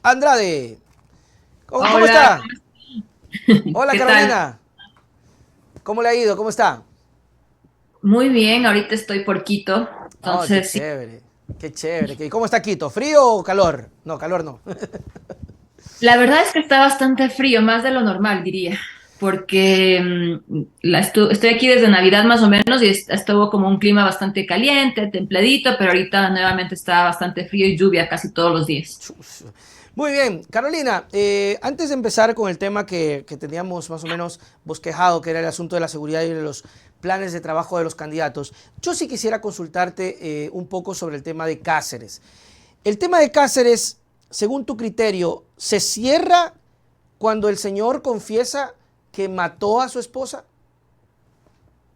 Andrade. ¿Cómo Hola, está? Hola ¿qué tal? Carolina. ¿Cómo le ha ido? ¿Cómo está? Muy bien, ahorita estoy por Quito, Oh, qué entonces sí. chévere. Qué chévere. ¿Cómo está Quito? ¿Frío o calor? No, calor no. La verdad es que está bastante frío, más de lo normal, diría, porque estoy aquí desde Navidad más o menos y estuvo como un clima bastante caliente, templadito, pero ahorita nuevamente está bastante frío y lluvia casi todos los días. Chus. Muy bien, Carolina, antes de empezar con el tema que teníamos más o menos bosquejado, que era el asunto de la seguridad y de los planes de trabajo de los candidatos, yo sí quisiera consultarte un poco sobre el tema de Cáceres. El tema de Cáceres, según tu criterio, ¿se cierra cuando el señor confiesa que mató a su esposa?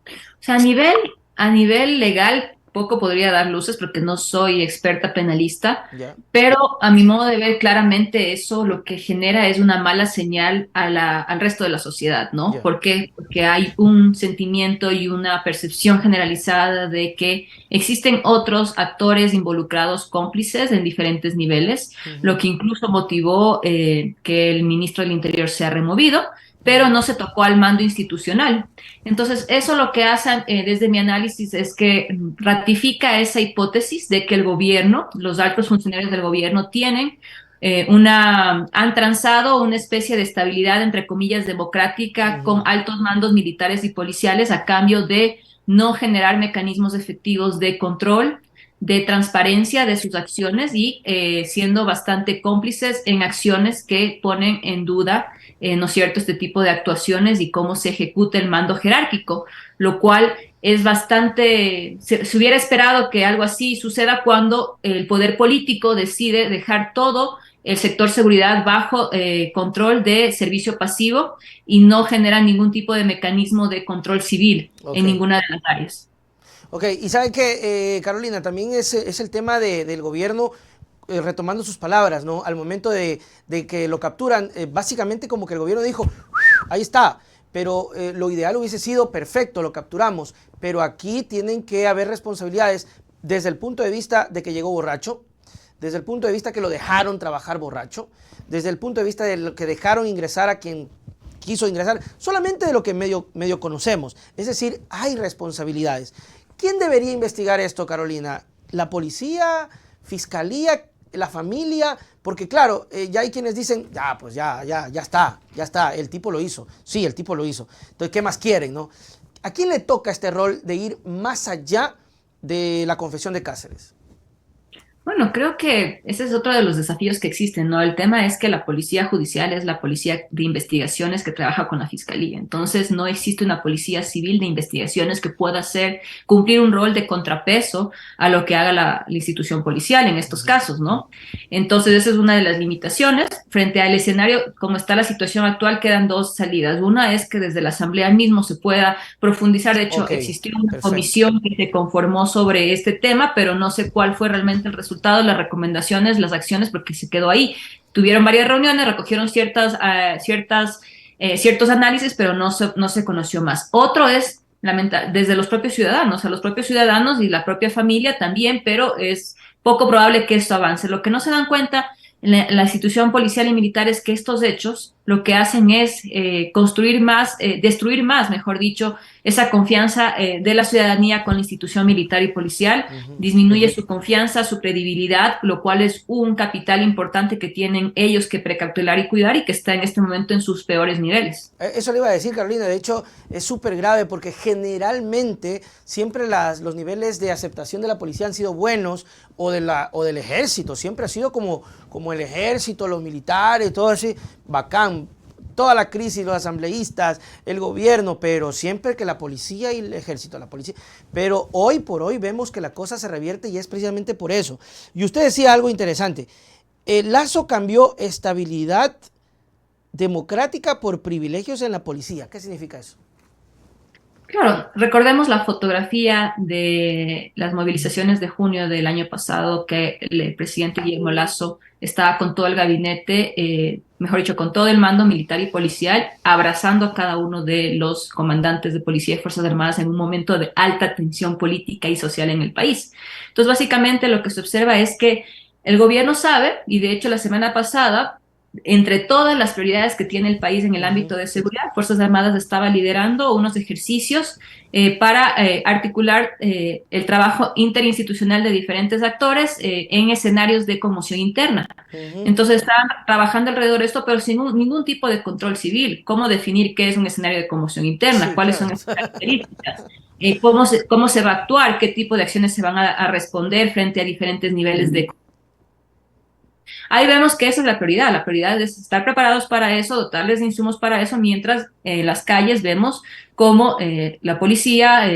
O sea, a nivel legal, poco podría dar luces porque no soy experta penalista, Ya. pero a mi modo de ver, claramente eso lo que genera es una mala señal al resto de la sociedad, ¿no? Ya. ¿Por qué? Porque hay un sentimiento y una percepción generalizada de que existen otros actores involucrados, cómplices en diferentes niveles, lo Ujú, que incluso motivó que el ministro del Interior sea removido, pero ujú, no se tocó al mando institucional. Entonces, eso lo que hacen desde mi análisis es que ratifica esa hipótesis de que el gobierno, los altos funcionarios del gobierno tienen han transado una especie de estabilidad, entre comillas, democrática con ujú. altos mandos militares y policiales a cambio de no generar mecanismos efectivos de control, de transparencia de sus acciones y siendo bastante cómplices en acciones que ponen en duda ¿no es cierto?, este tipo de actuaciones y cómo se ejecuta el mando jerárquico, lo cual es bastante, se hubiera esperado que algo así suceda cuando el poder político decide dejar todo el sector seguridad bajo control de servicio pasivo y no genera ningún tipo de mecanismo de control civil Ok. en ninguna de las áreas. Ok, y saben que, Carolina, también es el tema del gobierno, retomando sus palabras, ¿no? Al momento de que lo capturan, básicamente como que el gobierno dijo, ahí está, pero lo ideal hubiese sido perfecto, lo capturamos, pero aquí tienen que haber responsabilidades desde el punto de vista de que llegó borracho, desde el punto de vista que lo dejaron trabajar borracho, desde el punto de vista de lo que dejaron ingresar a quien quiso ingresar, solamente de lo que medio conocemos. Es decir, hay responsabilidades. ¿Quién debería investigar esto, Carolina? ¿La policía? ¿Fiscalía? ¿La familia? Porque claro, ya hay quienes dicen, ya, pues ya está, el tipo lo hizo. Sí, el tipo lo hizo. Entonces, ¿qué más quieren, no? ¿A quién le toca este rol de ir más allá de la confesión de Cáceres? Bueno, creo que ese es otro de los desafíos que existen, ¿no? El tema es que la policía judicial es la policía de investigaciones que trabaja con la fiscalía. Entonces, no existe una policía civil de investigaciones que pueda cumplir un rol de contrapeso a lo que haga la institución policial en estos casos, ¿no? Entonces, esa es una de las limitaciones. Frente al escenario, como está la situación actual, quedan dos salidas. Una es que desde la Asamblea mismo se pueda profundizar. De hecho, Ok, existió una perfecto. comisión que se conformó sobre este tema, pero no sé cuál fue realmente el resultado, las recomendaciones, las acciones, porque se quedó ahí. Tuvieron varias reuniones, recogieron ciertos análisis, pero no se conoció más. Otro es desde los propios ciudadanos, a los propios ciudadanos y la propia familia también, pero es poco probable que esto avance. Lo que no se dan cuenta en la institución policial y militar es que estos hechos lo que hacen es construir más, destruir más, mejor dicho, esa confianza de la ciudadanía con la institución militar y policial, Ujú. disminuye su confianza, su credibilidad, lo cual es un capital importante que tienen ellos que precautelar y cuidar y que está en este momento en sus peores niveles. Eso le iba a decir, Carolina. De hecho, es súper grave porque generalmente siempre los niveles de aceptación de la policía han sido buenos o del ejército. Siempre ha sido como el ejército, los militares, todo así, bacán. Toda la crisis, los asambleístas, el gobierno, pero siempre que la policía y el ejército, la policía. Pero hoy por hoy vemos que la cosa se revierte y es precisamente por eso. Y usted decía algo interesante. El Lazo cambió estabilidad democrática por privilegios en la policía. ¿Qué significa eso? Claro, recordemos la fotografía de las movilizaciones de junio del año pasado que el presidente Guillermo Lasso estaba con todo el gabinete, mejor dicho, con todo el mando militar y policial, abrazando a cada uno de los comandantes de policía y Fuerzas Armadas en un momento de alta tensión política y social en el país. Entonces, básicamente lo que se observa es que El gobierno sabe, y de hecho la semana pasada, entre todas las prioridades que tiene el país en el ámbito de seguridad, Fuerzas Armadas estaba liderando unos ejercicios para articular el trabajo interinstitucional de diferentes actores en escenarios de conmoción interna. Ujú. Entonces estaban trabajando alrededor de esto, pero sin ningún tipo de control civil. ¿Cómo definir qué es un escenario de conmoción interna? Sí, ¿Cuáles claro. son esas características? Cómo se va a actuar? ¿Qué tipo de acciones se van a responder frente a diferentes niveles de... Ahí vemos que esa es la prioridad. La prioridad es estar preparados para eso, dotarles de insumos para eso, mientras en las calles vemos cómo la policía,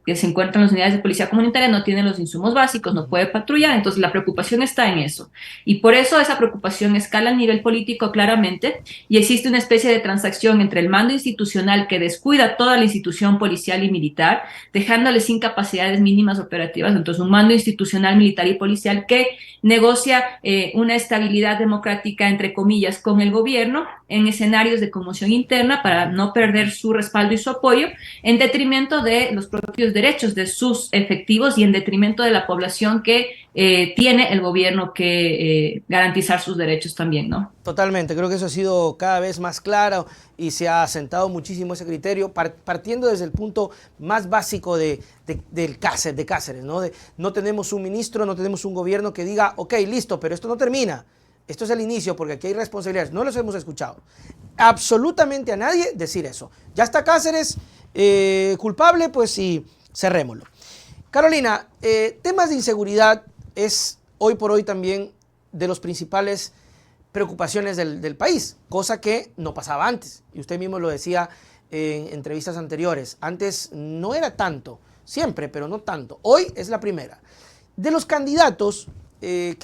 que se encuentra en las unidades de policía comunitaria, no tiene los insumos básicos, no puede patrullar. Entonces la preocupación está en eso. Y por eso esa preocupación escala a nivel político claramente y existe una especie de transacción entre el mando institucional que descuida toda la institución policial y militar, dejándoles sin capacidades mínimas operativas. Entonces un mando institucional militar y policial que negocia una estabilidad democrática, entre comillas, con el gobierno en escenarios de conmoción interna para no perder su respaldo y su apoyo, en detrimento de los propios derechos de sus efectivos y en detrimento de la población que tiene el gobierno que garantizar sus derechos también, ¿no? Totalmente, creo que eso ha sido cada vez más claro y se ha asentado muchísimo ese criterio, partiendo desde el punto más básico de Cáceres, ¿no? No tenemos un ministro, no tenemos un gobierno que diga, ok, listo, pero esto no termina, esto es el inicio porque aquí hay responsabilidades, no los hemos escuchado absolutamente a nadie decir eso. Ya está Cáceres culpable, pues sí, cerrémoslo. Carolina, temas de inseguridad es hoy por hoy también de los principales preocupaciones del país, cosa que no pasaba antes. Y usted mismo lo decía en entrevistas anteriores. Antes no era tanto, siempre, pero no tanto. Hoy es la primera. De los candidatos que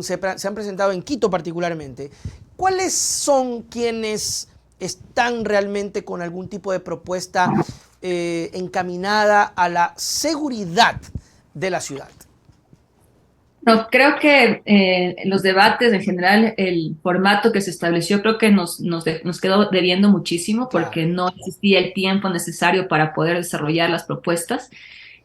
se han presentado en Quito particularmente, ¿cuáles son quienes están realmente con algún tipo de propuesta encaminada a la seguridad de la ciudad? No, creo que los debates en general, el formato que se estableció, creo que nos quedó debiendo muchísimo Claro. porque no existía el tiempo necesario para poder desarrollar las propuestas.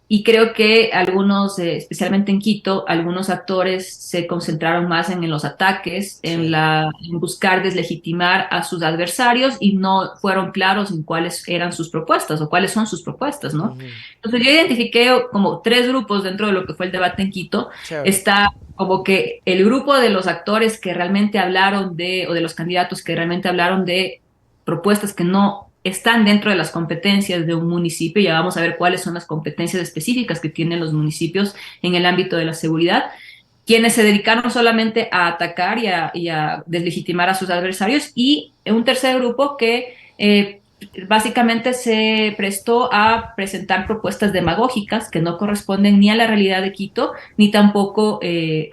Y creo que algunos, especialmente en Quito, algunos actores se concentraron más en los ataques, Sí. en buscar deslegitimar a sus adversarios y no fueron claros en cuáles eran sus propuestas o cuáles son sus propuestas, ¿no? Ujú. Entonces yo identifiqué como tres grupos dentro de lo que fue el debate en Quito. Chévere. Está como que el grupo de los actores que realmente hablaron o de los candidatos que realmente hablaron de propuestas que no están dentro de las competencias de un municipio. Ya vamos a ver cuáles son las competencias específicas que tienen los municipios en el ámbito de la seguridad, quienes se dedicaron solamente a atacar y a deslegitimar a sus adversarios, y un tercer grupo que básicamente se prestó a presentar propuestas demagógicas que no corresponden ni a la realidad de Quito, ni tampoco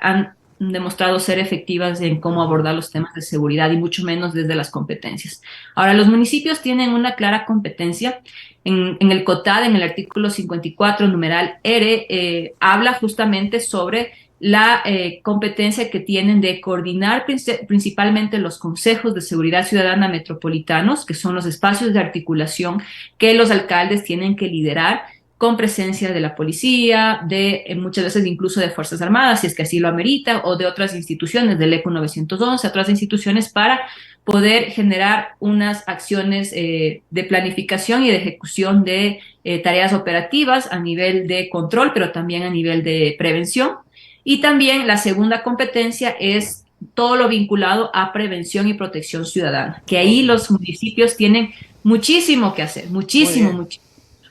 han demostrado ser efectivas en cómo Ujú. abordar los temas de seguridad y mucho menos desde las competencias. Ahora, los municipios tienen una clara competencia. En el COTAD, en el artículo 54, numeral R, habla justamente sobre la competencia que tienen de coordinar principalmente los consejos de seguridad ciudadana metropolitanos, que son los espacios de articulación que los alcaldes tienen que liderar con presencia de la policía, de muchas veces incluso de Fuerzas Armadas, si es que así lo amerita, o de otras instituciones, del ECO 911, otras instituciones, para poder generar unas acciones de planificación y de ejecución de tareas operativas a nivel de control, pero también a nivel de prevención. Y también la segunda competencia es todo lo vinculado a prevención y protección ciudadana, que ahí Ok, los municipios tienen muchísimo que hacer, muy muchísimo, bien. muchísimo.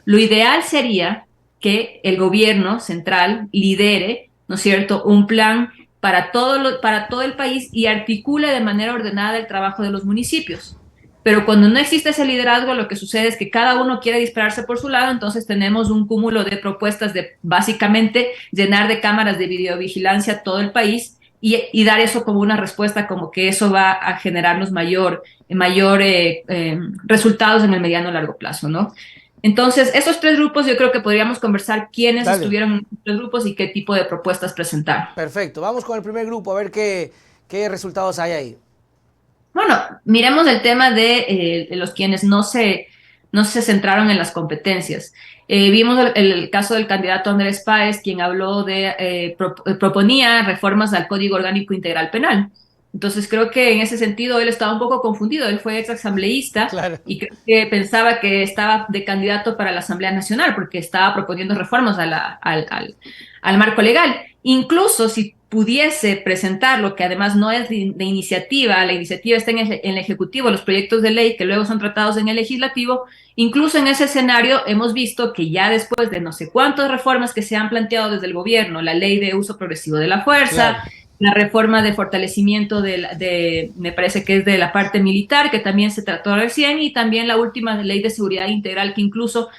Lo ideal sería que el gobierno central lidere, ¿no es cierto?, un plan para todo el país y articule de manera ordenada el trabajo de los municipios. Pero cuando no existe ese liderazgo, lo que sucede es que cada uno quiere dispararse por su lado, entonces tenemos un cúmulo de propuestas de básicamente llenar de cámaras de videovigilancia todo el país y dar eso como una respuesta, como que eso va a generarnos mayor resultados en el mediano o largo plazo, ¿no? Entonces, esos tres grupos yo creo que podríamos conversar quiénes Dale. estuvieron en los tres grupos y qué tipo de propuestas presentaron. Perfecto. Vamos con el primer grupo a ver qué resultados hay ahí. Bueno, miremos el tema de los quienes no se centraron en las competencias. Vimos el caso del candidato Andrés Páez, quien habló proponía reformas al Código Orgánico Integral Penal. Entonces creo que en ese sentido él estaba un poco confundido, él fue ex asambleísta Claro. y creo que pensaba que estaba de candidato para la Asamblea Nacional porque estaba proponiendo reformas al marco legal. Incluso si pudiese presentarlo, que además no es de iniciativa, la iniciativa está en el Ejecutivo, los proyectos de ley que luego son tratados en el Legislativo, incluso en ese escenario hemos visto que ya después de no sé cuántas reformas que se han planteado desde el gobierno, la ley de uso progresivo de la fuerza, Claro. la reforma de fortalecimiento me parece que es de la parte militar, que también se trató recién, y también la última ley de seguridad integral, que incluso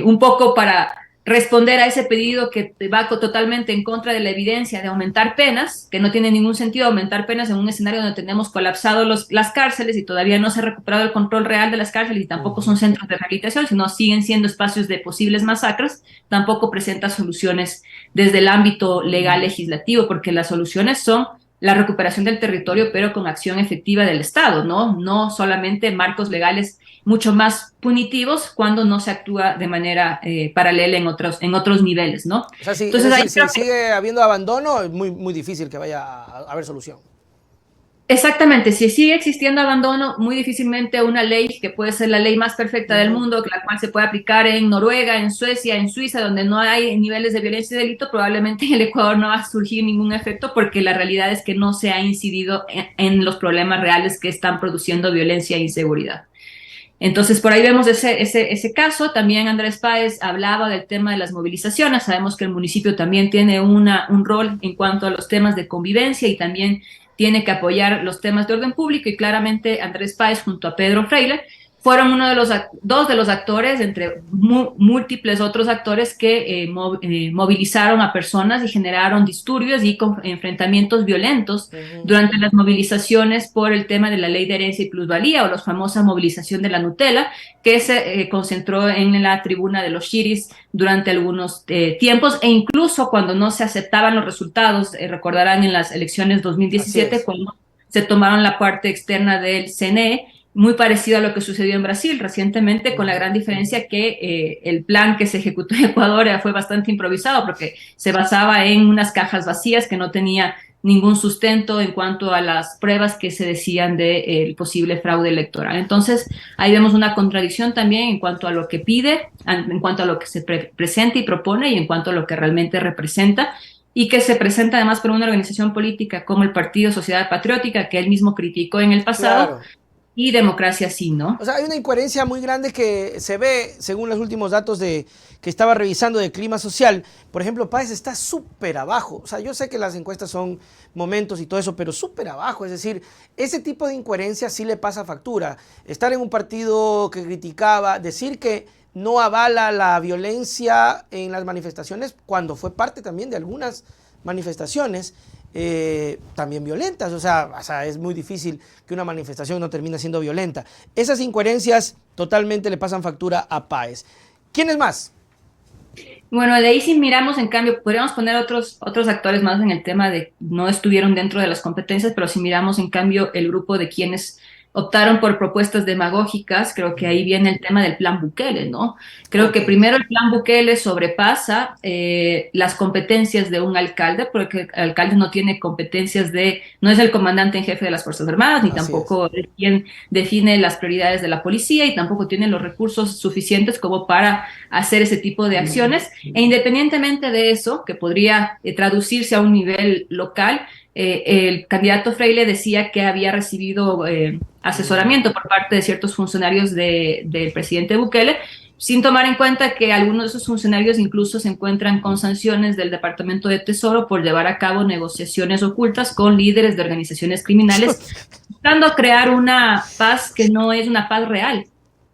un poco para responder a ese pedido que va totalmente en contra de la evidencia de aumentar penas, que no tiene ningún sentido aumentar penas en un escenario donde tenemos colapsado las cárceles y todavía no se ha recuperado el control real de las cárceles y tampoco son centros de rehabilitación, sino siguen siendo espacios de posibles masacres, tampoco presenta soluciones desde el ámbito legal legislativo, porque las soluciones son la recuperación del territorio, pero con acción efectiva del Estado, ¿no? No solamente marcos legales mucho más punitivos cuando no se actúa de manera paralela en otros niveles, ¿no? O sea, es Entonces ahí decir, si creo que sigue habiendo abandono, es muy difícil que vaya a haber solución. exactamente, si sigue existiendo abandono, muy difícilmente una ley que puede ser la ley más perfecta del mundo, la cual se puede aplicar en Noruega, en Suecia, en Suiza, donde no hay niveles de violencia y delito, probablemente en el Ecuador no va a surgir ningún efecto porque la realidad es que no se ha incidido en los problemas reales que están produciendo violencia e inseguridad. Entonces, por ahí vemos ese caso. También Andrés Páez hablaba del tema de las movilizaciones. Sabemos que el municipio también tiene un rol en cuanto a los temas de convivencia y también tiene que apoyar los temas de orden público y claramente Andrés Páez junto a Pedro Freire fueron dos de los actores, entre múltiples otros actores que movilizaron a personas y generaron disturbios y enfrentamientos violentos durante las movilizaciones por el tema de la ley de herencia y plusvalía o la famosa movilización de la Nutella, que se concentró en la tribuna de los Shiris durante algunos tiempos e incluso cuando no se aceptaban los resultados, recordarán en las elecciones 2017 cuando se tomaron la parte externa del CNE, muy parecido a lo que sucedió en Brasil recientemente, con la gran diferencia que el plan que se ejecutó en Ecuador fue bastante improvisado porque se basaba en unas cajas vacías que no tenía ningún sustento en cuanto a las pruebas que se decían del posible fraude electoral. Entonces, ahí vemos una contradicción también en cuanto a lo que pide, en cuanto a lo que se presenta y propone y en cuanto a lo que realmente representa y que se presenta además por una organización política como el Partido Sociedad Patriótica, que él mismo criticó en el pasado, Claro. y democracia sí, ¿no? O sea, hay una incoherencia muy grande que se ve según los últimos datos que estaba revisando de clima social. Por ejemplo, Páez está súper abajo. O sea, yo sé que las encuestas son momentos y todo eso, pero súper abajo. Es decir, ese tipo de incoherencia sí le pasa factura. Estar en un partido que criticaba, decir que no avala la violencia en las manifestaciones cuando fue parte también de algunas manifestaciones también violentas, o sea, es muy difícil que una manifestación no termine siendo violenta. Esas incoherencias totalmente le pasan factura a Páez. ¿Quiénes más? Bueno, de ahí si miramos, en cambio, podríamos poner otros actores más en el tema de no estuvieron dentro de las competencias, pero si miramos, en cambio, el grupo de quienes optaron por propuestas demagógicas, creo que ahí viene el tema del plan Bukele, ¿no? Creo que Ok. primero el plan Bukele sobrepasa las competencias de un alcalde, porque el alcalde no tiene competencias no es el comandante en jefe de las Fuerzas Armadas, ni Así es. tampoco es quien define las prioridades de la policía y tampoco tiene los recursos suficientes como para hacer ese tipo de acciones. E independientemente de eso, que podría traducirse a un nivel local, el candidato Freire decía que había recibido asesoramiento por parte de ciertos funcionarios del presidente Bukele, sin tomar en cuenta que algunos de esos funcionarios incluso se encuentran con sanciones del Departamento de Tesoro por llevar a cabo negociaciones ocultas con líderes de organizaciones criminales, buscando crear una paz que no es una paz real,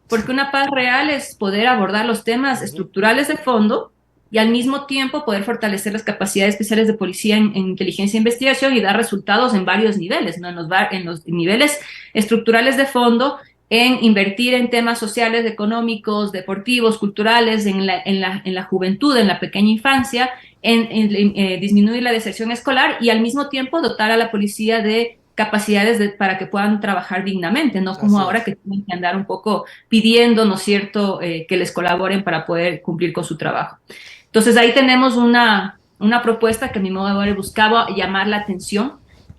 porque una paz real es poder abordar los temas estructurales de fondo y al mismo tiempo poder fortalecer las capacidades especiales de policía en inteligencia e investigación y dar resultados en varios niveles, ¿no? En los niveles estructurales de fondo, en invertir en temas sociales, económicos, deportivos, culturales, en la juventud, en la pequeña infancia, en disminuir la deserción escolar y al mismo tiempo dotar a la policía de capacidades para que puedan trabajar dignamente, no como Así ahora es. que tienen que andar un poco pidiendo, ¿no es cierto?, que les colaboren para poder cumplir con su trabajo. Entonces ahí tenemos una propuesta que a mi modo de ver buscaba llamar la atención.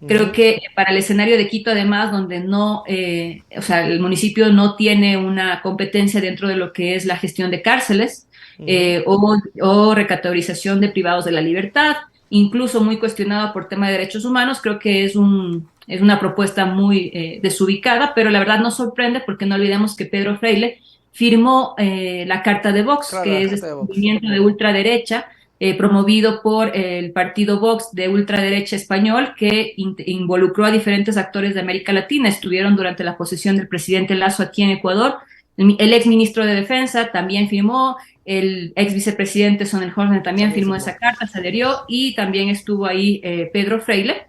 Creo Ujú, que para el escenario de Quito, además, donde no, o sea, el municipio no tiene una competencia dentro de lo que es la gestión de cárceles ujú. o recategorización de privados de la libertad, incluso muy cuestionada por tema de derechos humanos, creo que es una propuesta muy desubicada, pero la verdad nos sorprende porque no olvidemos que Pedro Freile firmó la Carta de Vox, Claro, la que es Carta este de Vox. movimiento de Ujú. ultraderecha promovido por el partido Vox de ultraderecha español, que involucró a diferentes actores de América Latina. Estuvieron durante la posesión del presidente Lasso aquí en Ecuador. El ex ministro de Defensa también firmó, el ex vicepresidente Sonel Horner también También firmó esa firmó. carta, se adherió, y también estuvo ahí Pedro Freile.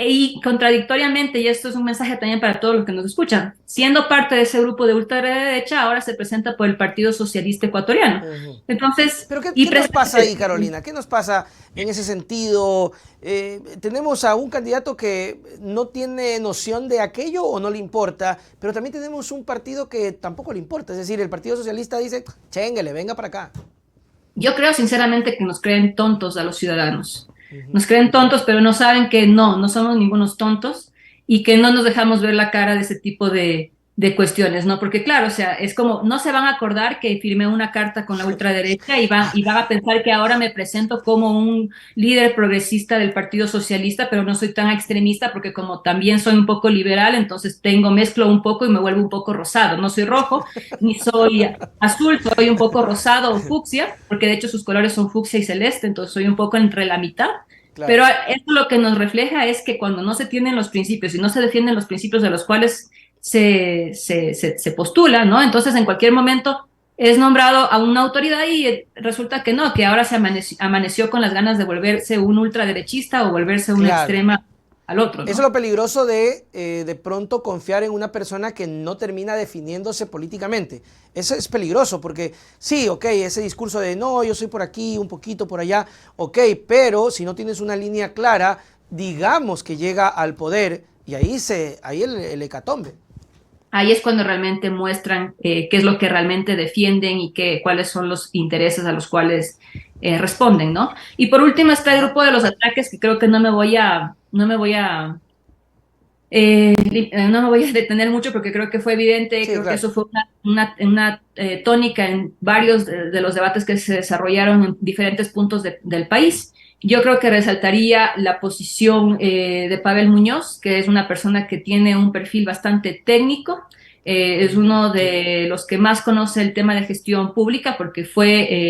Y contradictoriamente, y esto es un mensaje también para todos los que nos escuchan, siendo parte de ese grupo de ultraderecha, ahora se presenta por el Partido Socialista Ecuatoriano. Ujú. Entonces, Pero y qué nos pasa ahí, presenta. Carolina? ¿Qué nos pasa en ese sentido? Tenemos a un candidato que no tiene noción de aquello o no le importa, pero también tenemos un partido que tampoco le importa. Es decir, el Partido Socialista dice, chénguele, venga para acá. Yo creo sinceramente que nos creen tontos a los ciudadanos. Ujú. Nos creen tontos, pero no saben que no somos ningunos tontos y que no nos dejamos ver la cara de ese tipo de cuestiones, ¿no? Porque claro, o sea, es como, no se van a acordar que firmé una carta con la ultraderecha y van a pensar que ahora me presento como un líder progresista del Partido Socialista, pero no soy tan extremista porque como también soy un poco liberal, entonces mezclo un poco y me vuelvo un poco rosado. No soy rojo, ni soy azul, soy un poco rosado o fucsia, porque de hecho sus colores son fucsia y celeste, entonces soy un poco entre la mitad. Pero Claro. esto lo que nos refleja es que cuando no se tienen los principios y no se defienden los principios de los cuales se postula, ¿no? Entonces en cualquier momento es nombrado a una autoridad y resulta que no, que ahora amaneció con las ganas de volverse un ultraderechista o volverse una Claro. extrema al otro, Eso es ¿no? lo peligroso de pronto confiar en una persona que no termina definiéndose políticamente. Eso es peligroso porque sí, ok, ese discurso de no, yo soy por aquí, un poquito por allá, ok, pero si no tienes una línea clara, digamos que llega al poder y ahí el hecatombe. Ahí es cuando realmente muestran qué es lo que realmente defienden y cuáles son los intereses a los cuales responden, ¿no? Y por último está el Ajá. grupo de los ataques que creo que no me voy a detener mucho porque creo que fue evidente, Sí, creo que claro. eso fue una tónica en varios de los debates que se desarrollaron en diferentes puntos del país. Yo creo que resaltaría la posición de Pavel Muñoz, que es una persona que tiene un perfil bastante técnico, es Ujú. uno de los que más conoce el tema de gestión pública porque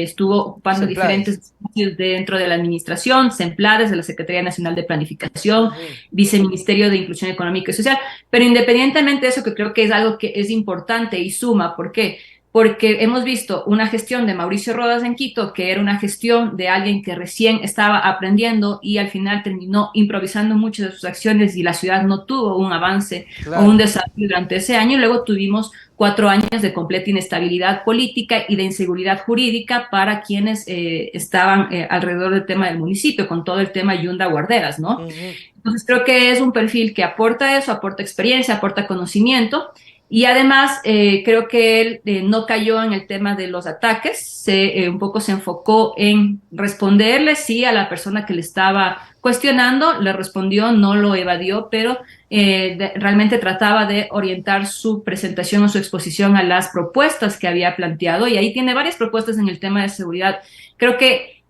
estuvo ocupando diferentes Semplades. espacios dentro de la administración, Semplades, de la Secretaría Nacional de Planificación, Ujú. Viceministerio de Inclusión Económica y Social. Pero independientemente de eso, que creo que es algo que es importante y suma, ¿por qué? Porque hemos visto una gestión de Mauricio Rodas en Quito, que era una gestión de alguien que recién estaba aprendiendo y al final terminó improvisando muchas de sus acciones y la ciudad no tuvo un avance o un Claro. desarrollo durante ese año. Y luego tuvimos 4 años de completa inestabilidad política y de inseguridad jurídica para quienes estaban alrededor del tema del municipio, con todo el tema Yunda Guarderas, ¿no? Ujú. Entonces creo que es un perfil que aporta eso, aporta experiencia, aporta conocimiento y además creo que él no cayó en el tema de los ataques, un poco se enfocó en responderle, sí, a la persona que le estaba cuestionando, le respondió, no lo evadió, pero realmente trataba de orientar su presentación o su exposición a las propuestas que había planteado y ahí tiene varias propuestas en el tema de seguridad. Creo que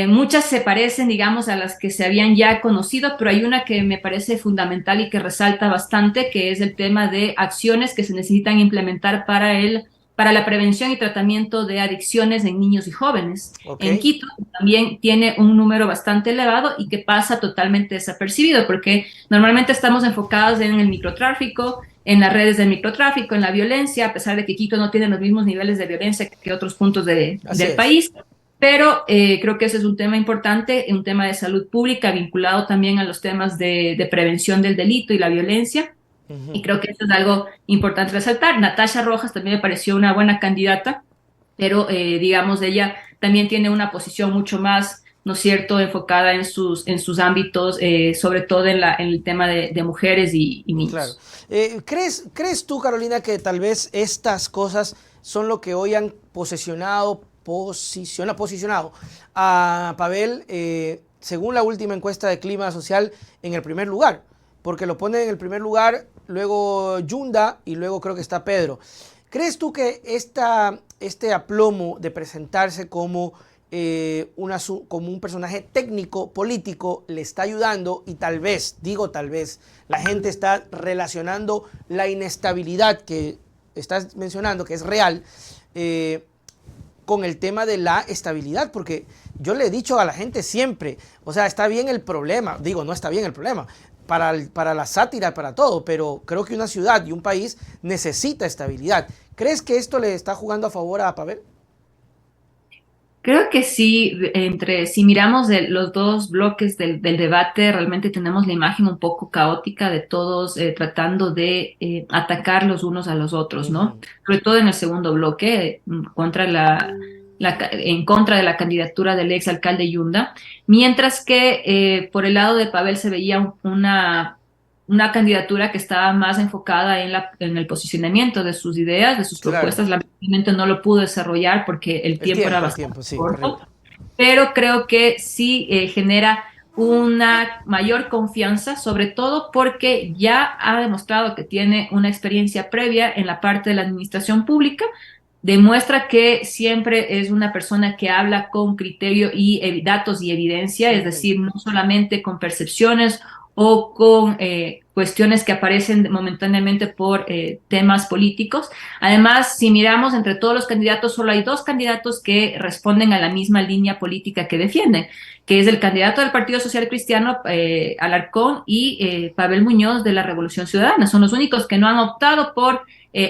muchas se parecen, digamos, a las que se habían ya conocido, pero hay una que me parece fundamental y que resalta bastante, que es el tema de acciones que se necesitan implementar para la prevención y tratamiento de adicciones en niños y jóvenes. Ok. En Quito también tiene un número bastante elevado y que pasa totalmente desapercibido, porque normalmente estamos enfocados en el microtráfico, en las redes de microtráfico, en la violencia, a pesar de que Quito no tiene los mismos niveles de violencia que otros puntos Así del es. país. Pero creo que ese es un tema importante, un tema de salud pública vinculado también a los temas de prevención del delito y la violencia. Ujú. Y creo que eso es algo importante resaltar. Natasha Rojas también me pareció una buena candidata, pero digamos, ella también tiene una posición mucho más ¿no es cierto?, enfocada en sus ámbitos, sobre todo en el tema de mujeres y Claro. niños. ¿Crees tú, Carolina, que tal vez estas cosas son lo que hoy han posicionado a Pavel, según la última encuesta de clima social, en el primer lugar? Porque lo ponen en el primer lugar, luego Yunda y luego creo que está Pedro. ¿Crees tú que este aplomo de presentarse como, como un personaje técnico, político, le está ayudando y tal vez, digo tal vez, la gente está relacionando la inestabilidad que estás mencionando, que es real, con el tema de la estabilidad? Porque yo le he dicho a la gente siempre, o sea, está bien el problema, digo, no está bien el problema, para la sátira, para todo, pero creo que una ciudad y un país necesita estabilidad. ¿Crees que esto le está jugando a favor a Pavel? Creo que sí, si miramos los dos bloques del debate, realmente tenemos la imagen un poco caótica de todos tratando de atacar los unos a los otros, ¿no? Ujú. Sobre todo en el segundo bloque, contra en contra de la candidatura del ex alcalde Yunda, mientras que por el lado de Pavel se veía una candidatura que estaba más enfocada en el posicionamiento de sus ideas, de sus Claro, propuestas. Lamentablemente no lo pudo desarrollar porque el tiempo era el bastante tiempo, sí, corto, correcto. pero creo que sí genera una mayor confianza, sobre todo porque ya ha demostrado que tiene una experiencia previa en la parte de la administración pública, demuestra que siempre es una persona que habla con criterio y datos y evidencia, es Ujú. decir, no solamente con percepciones o con cuestiones que aparecen momentáneamente por temas políticos. Además, si miramos entre todos los candidatos, solo hay dos candidatos que responden a la misma línea política que defienden, que es el candidato del Partido Social Cristiano, Alarcón, y Pavel Muñoz de la Revolución Ciudadana. Son los únicos que no han optado por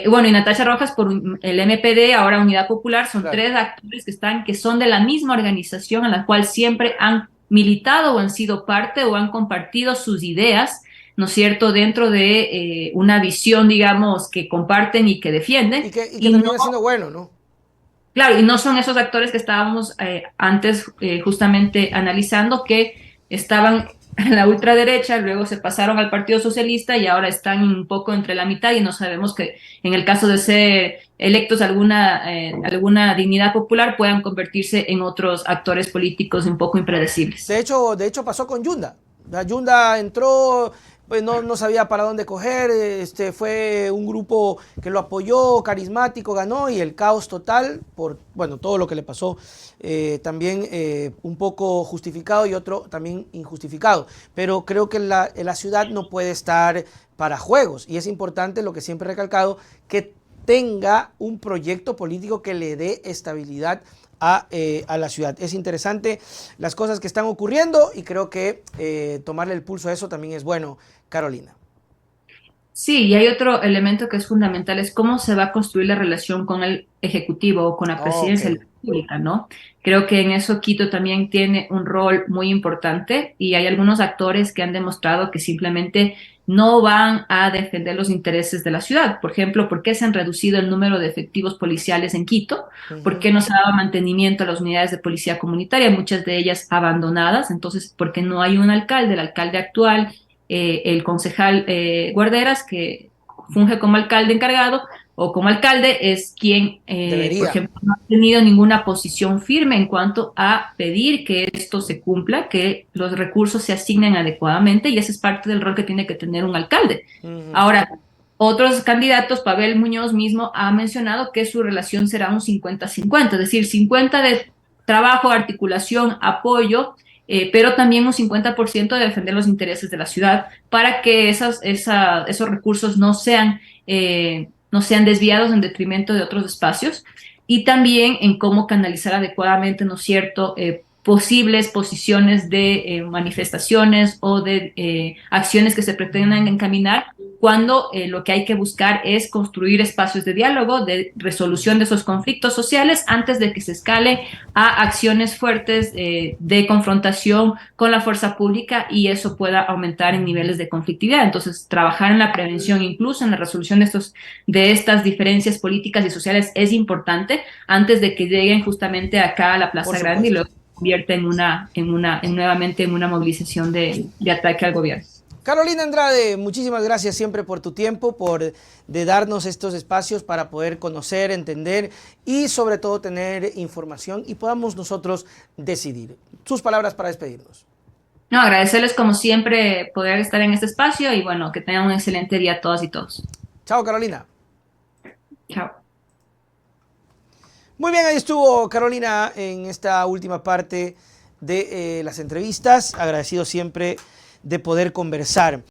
bueno, y Natasha Rojas por el MPD, ahora Unidad Popular, son Claro. tres actores que son de la misma organización en la cual siempre han militado o han sido parte o han compartido sus ideas, ¿no es cierto?, dentro de una visión, digamos, que comparten y que defienden. Y que Y no, termina siendo bueno, ¿no? claro, y no son esos actores que estábamos antes justamente analizando, que estaban en la ultraderecha, luego se pasaron al Partido Socialista y ahora están un poco entre la mitad y no sabemos que en el caso de ser electos alguna dignidad popular puedan convertirse en otros actores políticos un poco impredecibles. De hecho pasó con Yunda. Yunda entró, pues no sabía para dónde coger, fue un grupo que lo apoyó, carismático, ganó y el caos total por, bueno, todo lo que le pasó, también un poco justificado y otro también injustificado. Pero creo que la ciudad no puede estar para juegos y es importante lo que siempre he recalcado, que tenga un proyecto político que le dé estabilidad a la ciudad. Es interesante las cosas que están ocurriendo y creo que tomarle el pulso a eso también es bueno, Carolina. Sí, y hay otro elemento que es fundamental, es cómo se va a construir la relación con el Ejecutivo o con la Ok. Presidencia de la República, ¿no? Creo que en eso Quito también tiene un rol muy importante y hay algunos actores que han demostrado que simplemente no van a defender los intereses de la ciudad. Por ejemplo, ¿por qué se han reducido el número de efectivos policiales en Quito? ¿Por Ujú. qué no se ha dado mantenimiento a las unidades de policía comunitaria, muchas de ellas abandonadas? Entonces, ¿por qué no hay un alcalde? El alcalde actual, el concejal Guarderas, que funge como alcalde encargado o como alcalde, es quien, por Debería. ejemplo, no ha tenido ninguna posición firme en cuanto a pedir que esto se cumpla, que los recursos se asignen adecuadamente, y ese es parte del rol que tiene que tener un alcalde. Ujú. Ahora, otros candidatos, Pavel Muñoz mismo ha mencionado que su relación será un 50-50, es decir, 50 de trabajo, articulación, apoyo, pero también un 50% de defender los intereses de la ciudad para que esos recursos no sean desviados en detrimento de otros espacios, y también en cómo canalizar adecuadamente, ¿no es cierto?, posibles posiciones de manifestaciones o de acciones que se pretendan encaminar cuando lo que hay que buscar es construir espacios de diálogo, de resolución de esos conflictos sociales antes de que se escale a acciones fuertes de confrontación con la fuerza pública y eso pueda aumentar en niveles de conflictividad. Entonces, trabajar en la prevención, incluso en la resolución de estas diferencias políticas y sociales, es importante antes de que lleguen justamente acá a la Por Plaza Grande y supuesto. luego convierta nuevamente en una movilización de ataque al gobierno. Carolina Andrade, muchísimas gracias siempre por tu tiempo, de darnos estos espacios para poder conocer, entender y sobre todo tener información y podamos nosotros decidir. Sus palabras para despedirnos. No, agradecerles como siempre poder estar en este espacio y bueno, que tengan un excelente día a todas y todos. Chao, Carolina. Chao. Muy bien, ahí estuvo Carolina en esta última parte de las entrevistas. Agradecido siempre de poder conversar.